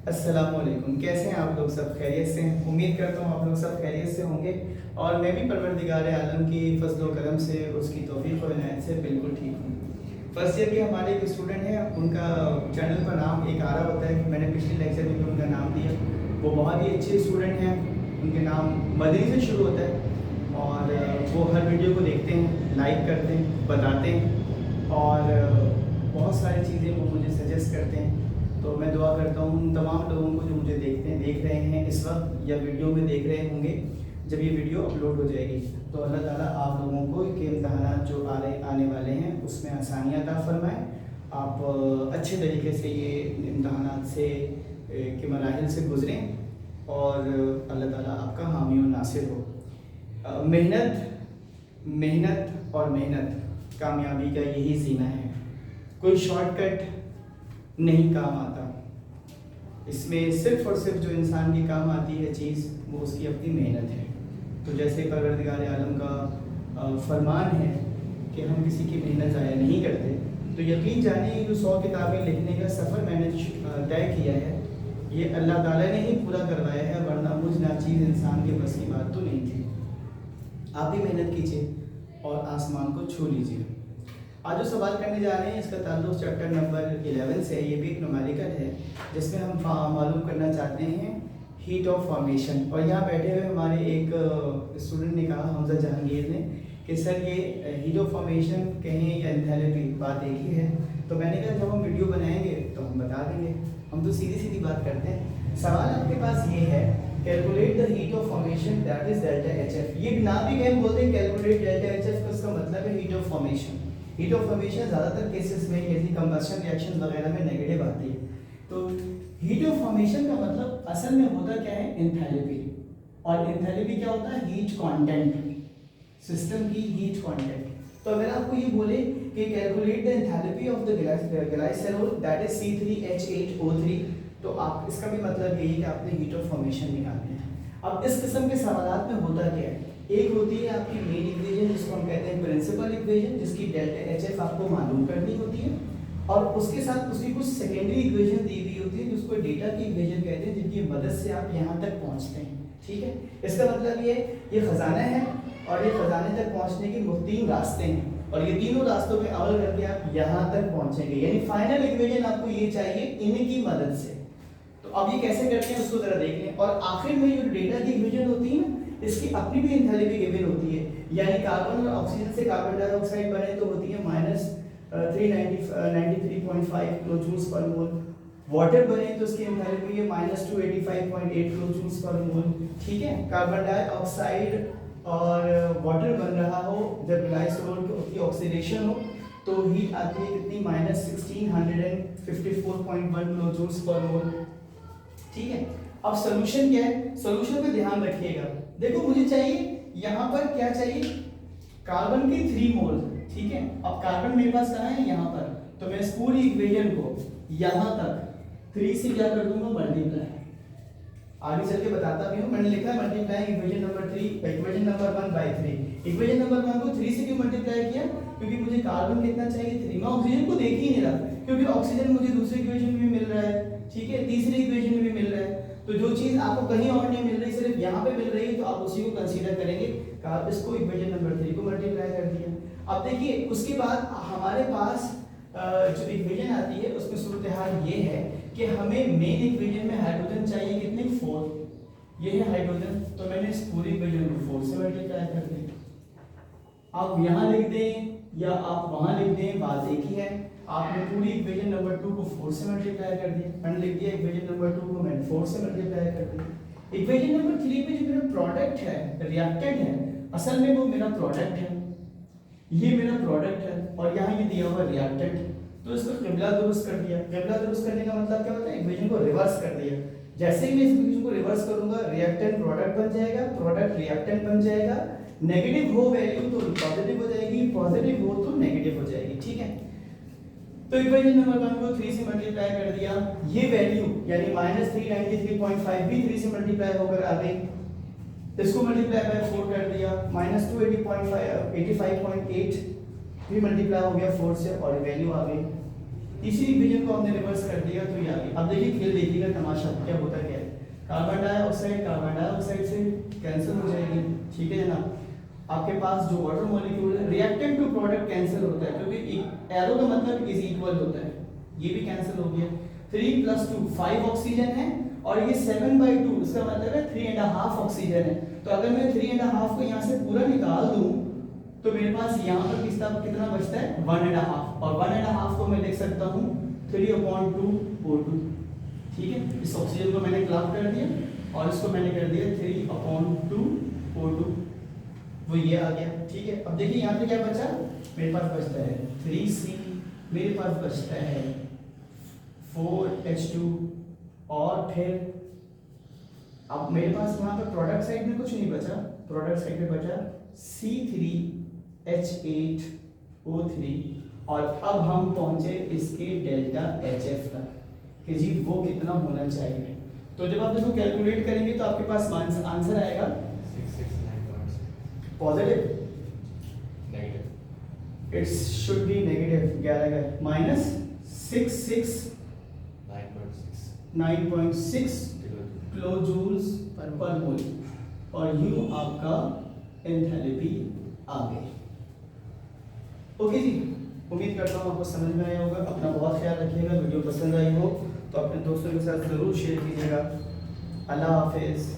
अस्सलामुअलैकुम। कैसे हैं आप लोग? सब खैरियत से हैं? उम्मीद करता हूँ आप लोग सब खैरियत से होंगे और मैं भी परवरदिगार आलम की फजल व करम से, उसकी तौफीक और इनायत से बिल्कुल ठीक हूँ। फर्स्ट ईयर के हमारे एक स्टूडेंट हैं, उनका चैनल पर नाम एक आ रहा होता है, मैंने पिछले लेक्चर में भी उनका नाम दिया। वो बहुत ही अच्छे स्टूडेंट हैं, उनके नाम मदनी से शुरू होता है और वो हर वीडियो को देखते हैं, लाइक करते हैं, बताते हैं और बहुत सारी चीज़ें वो मुझे सजेस्ट करते हैं। तो मैं दुआ करता हूँ उन तमाम लोगों को जो मुझे देख रहे हैं इस वक्त या वीडियो में देख रहे होंगे जब ये वीडियो अपलोड हो जाएगी, तो अल्लाह ताला आप लोगों को के इम्तहानात जो आने वाले हैं उसमें आसानियाँ अता फरमाएँ। आप अच्छे तरीके से ये इम्तहानात से के मराहिल से गुज़रें और अल्लाह ताला आपका हामी और नासिर हो। मेहनत मेहनत और मेहनत कामयाबी का यही जीना है। कोई शॉर्टकट नहीं काम आता। इसमें सिर्फ़ और सिर्फ जो इंसान के काम आती है चीज़, वो उसकी अपनी मेहनत है। तो जैसे परवरदिगार आलम का फरमान है कि हम किसी की मेहनत ज़ाया नहीं करते, तो यकीन जानिए जो 100 किताबें लिखने का सफ़र मैंने तय किया है, ये अल्लाह ताला ने ही पूरा करवाया है, वरना मुझ नाचीज़ इंसान के बस की बात तो नहीं थी। आप भी मेहनत कीजिए और आसमान को छू लीजिए। आज जो सवाल करने जा रहे हैं इसका ताल्लुक चैप्टर नंबर 11 से है। ये भी एक न्यूमेरिकल है जिसमें हम मालूम करना चाहते हैं हीट ऑफ फॉर्मेशन। और यहाँ बैठे हुए हमारे एक स्टूडेंट ने कहा, हमजा जहांगीर ने, कि सर ये हीट ऑफ फॉर्मेशन कहें या एंथैल्पी बात एक ही है। तो मैंने कहा जब हम वीडियो बनाएंगे तो हम बता देंगे, हम तो सीधी सीधी बात करते हैं। सवाल आपके पास ये है, calculate the heat of formation that is delta H F. ये ना भी कहें बोलते हैं कैलकुलेट डेल्टा एच एफ, उसका मतलब है heat of formation. Heat of formation ज़्यादातर केसेस में जैसे कंबशन रिएक्शन वगैरह में नेगेटिव आती है। तो हीट ऑफ फॉर्मेशन का मतलब असल में होता क्या है, एंथैल्पी। और एंथैल्पी क्या होता है, हीट कंटेंट, सिस्टम की हीट कंटेंट। तो अगर आपको ये बोले कि calculate the enthalpy of the glycerol that is C3H8O3, तो आप इसका भी मतलब यही कि आपने हीट ऑफ फॉर्मेशन निकालनी है। अब इस किस्म के सवालात में होता क्या है, एक होती है आपकी मेन इक्वेशन जिसको हम कहते हैं प्रिंसिपल इक्वेशन, जिसकी डेल्टा एच एफ आपको मालूम करनी होती है, और उसके साथ उसकी कुछ सेकेंडरी इक्वेशन दी हुई होती है जिसको डेटा की इक्वेशन कहते हैं, जिनकी मदद से आप यहाँ तक पहुँचते हैं। ठीक है, इसका मतलब ये खजाना है और ये खजाने तक पहुँचने के तीन रास्ते हैं और ये तीनों रास्तों में अमल करके आप यहाँ तक पहुँचेंगे। यानी फाइनल इक्वेशन आपको ये चाहिए इनकी मदद से। तो अब ये कैसे करते हैं उसको जरा देख लें। और आखिर में जो डेटा की इक्वेशन होती है ना, इसकी अपनी भी एंथैल्पी गिवन होती है। यानी कार्बन और ऑक्सीजन से कार्बन डाइऑक्साइड बने तो होती है -393.5 किलोजूल्स पर मोल। वाटर बने तो उसकी एंथैल्पी है -285.8 किलोजूल्स पर मोल। ठीक है, कार्बन डाइऑक्साइड और वाटर बन रहा हो जब ग्लाइसरॉल की ऑक्सीडेशन हो तो हीट आती है कितनी, -1654.1 किलोजूल्स पर मोल। ठीक है, अब सोल्यूशन क्या है, सोल्यूशन पे ध्यान रखिएगा। देखो मुझे चाहिए यहाँ पर क्या चाहिए, कार्बन के 3 मोल। ठीक है, अब कार्बन मेरे पास कहाँ है, यहाँ पर। तो मैं इस पूरी इक्वेशन को यहाँ तक 3 से क्या कर दूंगा, मल्टीप्लाई। आगे चल के बताता भी हूँ। मैंने लिखा है multiply equation number 3 equation number 1 by 3। Equation number 1 को 3 से क्यों मल्टीप्लाई किया, क्योंकि मुझे कार्बन कितना चाहिए, 3। मैं ऑक्सीजन को देख ही नहीं रहा क्योंकि ऑक्सीजन मुझे दूसरी इक्वेशन में भी मिल रहा है, ठीक है, तीसरी इक्वेशन में भी मिल रहा है। तो जो चीज आपको कहीं और नहीं मिल रही, सिर्फ यहाँ पे मिल रही है, तो आप उसी को कंसीडर करेंगे। इसको इक्वेशन नंबर 3 को मल्टीप्लाई कर दिया। अब देखिए उसके बाद हमारे पास जो इक्वेशन आती है उसमें सूरत हाल ये है कि हमें मेन इक्वेशन में हाइड्रोजन चाहिए कितने, 4। ये है हाइड्रोजन, तो मैंने इस पूरी इक्वेशन को 4 से मल्टीप्लाई कर दिया। आप यहाँ लिख दें या आप वहाँ लिख दें, बात एक ही है। आपने पूरी इक्वेशन नंबर 2 को 4 से मल्टीप्लाई कर दिया। मैंने लिख दिया इक्वेशन नंबर 2 को मैंने 4 से मल्टीप्लाई कर दिया। इक्वेशन नंबर 3 पे जो मेरा प्रोडक्ट है, रिएक्टेंट है, असल में वो मेरा प्रोडक्ट है, ये मेरा प्रोडक्ट है और यहाँ ये दिया हुआ रिएक्टेंट। तो इसको किबला दुरुस्त कर दिया। किबला दुरुस्त करने का मतलब क्या होता है, इक्वेशन को रिवर्स कर दिया। जैसे ही मैं इस इक्वेशन को रिवर्स करूंगा, रिएक्टेंट प्रोडक्ट बन जाएगा, प्रोडक्ट रिएक्टेंट बन जाएगा। नेगेटिव हो वैल्यू तो पॉजिटिव हो जाएगी, पॉजिटिव हो तो नेगेटिव हो जाएगी। ठीक है, तो इक्वेशन नंबर 1 को 3 से मल्टीप्लाई कर दिया। ये वैल्यू यानी -393.5 भी 3 से मल्टीप्लाई होकर आ गई। इसको मल्टीप्लाई बाय 4 कर दिया, -285.8 भी मल्टीप्लाई हो गया 4 से और वैल्यू आ गई इसी इक्वेशन को हमने रिवर्स कर दिया तो ये आ गया। अब देखिए खेल देखिएगा, तमाशा क्या होता है, क्या है, कार्बन डाइऑक्साइड से कैंसिल हो जाएगी, ठीक है ना। आपके पास जो वाटर मॉलिक्यूल है, रिएक्टेंट टू प्रोडक्ट कैंसिल होता है क्योंकि एरो का मतलब इज इक्वल होता है, ये भी कैंसिल हो गया। 3 + 2 5 ऑक्सीजन है और ये 7/2 इसका मतलब है 3.5 ऑक्सीजन है। तो अगर मैं 3.5 को यहाँ से पूरा निकाल दूं तो मेरे पास यहाँ पर कितना बचता है 1.5, और 1.5 को मैं लिख सकता हूँ 3/2 O2, ठीक है। इस ऑक्सीजन को मैंने क्लब कर दिया और इसको मैंने कर दिया 3/2 O2, वो ये आ गया, ठीक है। अब देखिए यहाँ पे क्या बचा, मेरे पास बचता है 3C, मेरे पास बचता है 4H2, और फिर अब मेरे पास वहाँ पे प्रोडक्ट साइड में कुछ नहीं बचा, प्रोडक्ट साइड में बचा C3H8O3, और अब हम पहुंचे इसके डेल्टा HF तक कि जी वो कितना होना चाहिए। तो जब आप इसको कैलकुलेट करेंगे तो आपके पास आंसर आएगा 669.6 positive, negative it's should be negative, 11 minus 669.6 kilo joules per mole, और यू आपका एंथैल्पी आ गई। ओके जी, उम्मीद करता हूँ आपको समझ में आया होगा। अपना बहुत ख्याल रखिएगा, वीडियो पसंद आई हो तो अपने दोस्तों के साथ ज़रूर शेयर कीजिएगा। अल्लाह हाफिज़।